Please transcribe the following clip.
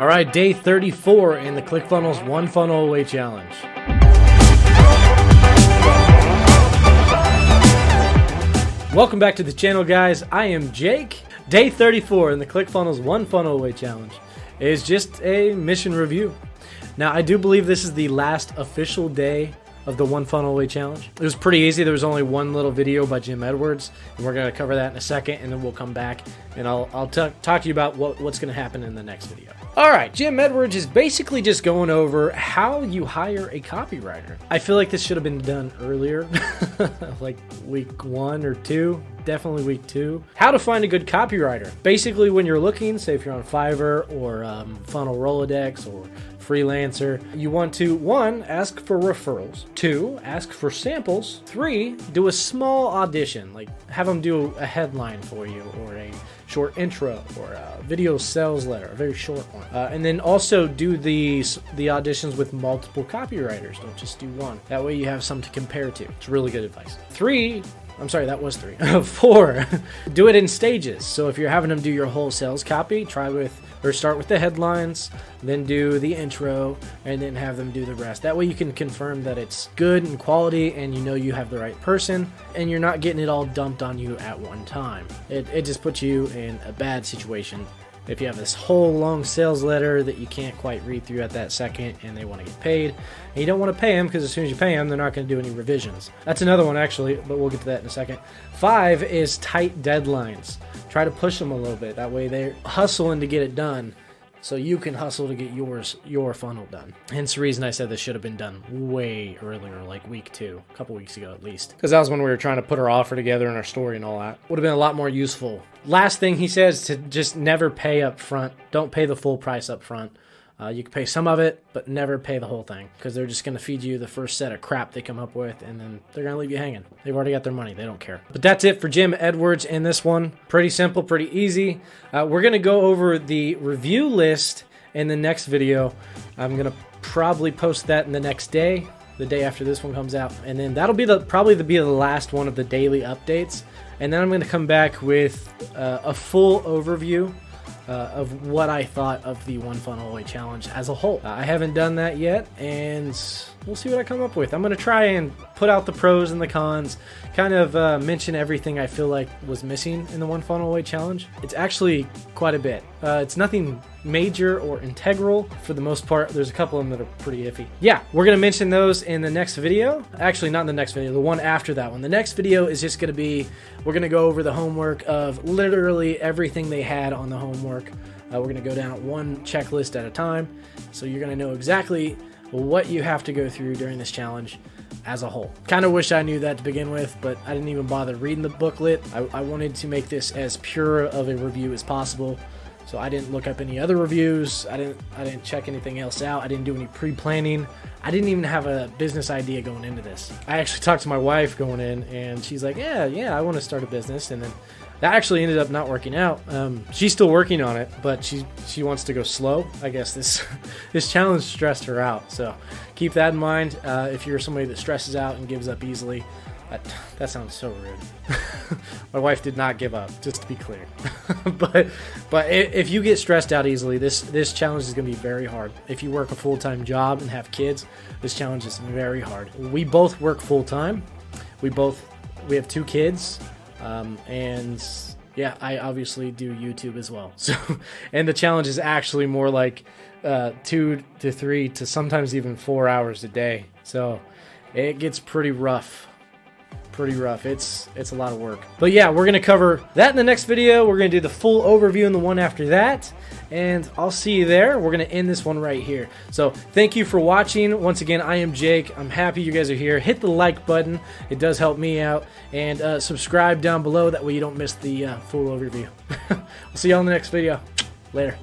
All right, day 34 in the ClickFunnels One Funnel Away Challenge. Welcome back to the channel, guys. I am Jake. Day 34 in the ClickFunnels One Funnel Away Challenge is just a mission review. Now, I do believe this is the last official day of the One Funnel Away Challenge. It was pretty easy. There was only one little video by Jim Edwards, and we're going to cover that in a second, and then we'll come back and I'll talk to you about what's going to happen in the next video. All right, Jim Edwards is basically just going over how you hire a copywriter. I feel like this should have been done earlier, like week 1 or 2. Definitely week 2. How to find a good copywriter. Basically, when you're looking, say if you're on Fiverr or Funnel Rolodex or Freelancer, you want to 1, ask for referrals, 2, ask for samples, 3, do a small audition, like have them do a headline for you or a short intro or a video sales letter, a very short one. And then also do the auditions with multiple copywriters. Don't just do one. That way you have some to compare to. It's really good advice. 3, I'm sorry, that was 3. 4, do it in stages. So if you're having them do your whole sales copy, start with the headlines, then do the intro, and then have them do the rest. That way you can confirm that it's good and quality, and you know you have the right person, and you're not getting it all dumped on you at one time. It just puts you in a bad situation if you have this whole long sales letter that you can't quite read through at that second and they want to get paid. And you don't want to pay them because as soon as you pay them, they're not going to do any revisions. That's another one actually, but we'll get to that in a second. 5 is tight deadlines. Try to push them a little bit. That way they're hustling to get it done so you can hustle to get your funnel done. Hence the reason I said this should have been done way earlier, like week 2, a couple weeks ago at least. Because that was when we were trying to put our offer together and our story and all that. Would have been a lot more useful. Last thing he says to just never pay up front. Don't pay the full price up front. You can pay some of it, but never pay the whole thing because they're just going to feed you the first set of crap they come up with, and then they're going to leave you hanging. They've already got their money. They don't care. But that's it for Jim Edwards in this one. Pretty simple, pretty easy. We're going to go over the review list in the next video. I'm going to probably post that in the next day, the day after this one comes out, and then that'll be probably the last one of the daily updates. And then I'm going to come back with a full overview of what I thought of the One Funnel Away Challenge as a whole. I haven't done that yet, and we'll see what I come up with. I'm going to try and put out the pros and the cons, kind of mention everything I feel like was missing in the One Funnel Away Challenge. It's actually quite a bit. It's nothing major or integral for the most part. There's a couple of them that are pretty iffy. Yeah, we're going to mention those in the next video. Actually, not in the next video, the one after that one. The next video is just going to be, we're going to go over the homework of literally everything they had on the homework. We're going to go down one checklist at a time. So you're going to know exactly what you have to go through during this challenge as a whole. Kind of wish I knew that to begin with, but I didn't even bother reading the booklet. I wanted to make this as pure of a review as possible. So I didn't look up any other reviews. I didn't check anything else out. I didn't do any pre-planning. I didn't even have a business idea going into this. I actually talked to my wife going in, and she's like, yeah, I want to start a business. And then that actually ended up not working out. She's still working on it, but she wants to go slow. I guess this challenge stressed her out. So keep that in mind. If you're somebody that stresses out and gives up easily, that sounds so rude. My wife did not give up, just to be clear. but if you get stressed out easily, this challenge is going to be very hard. If you work a full-time job and have kids, this challenge is very hard. We both work full-time. We have 2 kids. And yeah, I obviously do YouTube as well. So, and the challenge is actually more like 2 to 3 to sometimes even 4 hours a day. So it gets pretty rough. It's a lot of work. But yeah, we're going to cover that in the next video. We're going to do the full overview in the one after that, and I'll see you there. We're going to end this one right here. So thank you for watching. Once again, I am Jake. I'm happy you guys are here. Hit the like button. It does help me out. And subscribe down below. That way you don't miss the full overview. We'll see you all in the next video. Later.